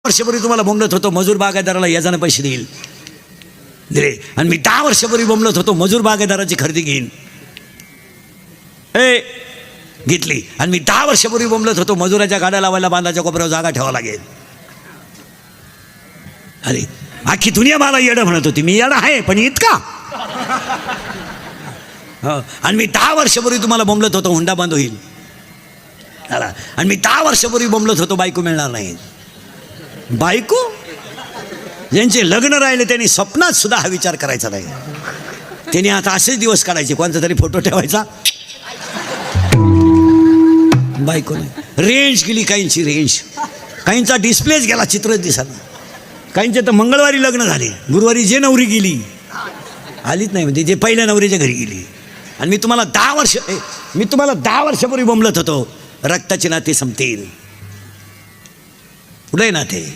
वर्षापूर्वी तुम्हाला बोंबलत होतो मजूर बागायतदाराला याजाने पैसे देईल, दिले. आणि मी 10 वर्षापूर्वी बोंबलत होतो मजूर बागायतदाराची खरेदी घेईन, घेतली. आणि मी 10 वर्षापूर्वी बोंबलत होतो मजुराच्या गाड्या लावायला बांधाच्या कोपऱ्यावर जागा ठेवावं लागेल. अरे अख्खी दुनिया मला येडं म्हणत होती, मी येडं आहे पण इतका. आणि मी 10 वर्षापूर्वी तुम्हाला बोंबलत होतो हुंडा बंद होईल. आणि मी 10 वर्षापूर्वी बोंबलत होतो बायको मिळणार नाही. बायको ज्यांचे लग्न राहिले त्यांनी स्वप्नात सुद्धा हा विचार करायचा नाही. त्यांनी आता असेच दिवस काढायचे, कोणता तरी फोटो ठेवायचा, बायको नाही. रेंज गेली काहींची, रेंज काहींचा डिस्प्लेच गेला, चित्रच दिसणार. काहींचे तर मंगळवारी लग्न झाले, गुरुवारी जे नवरी गेली आलीच नाही, म्हणजे जे पहिल्या नवरीच्या घरी गेली. आणि मी तुम्हाला 10 वर्षापूर्वी बोंबलत होतो रक्ताचे नाते संपतील. कुठे नाते?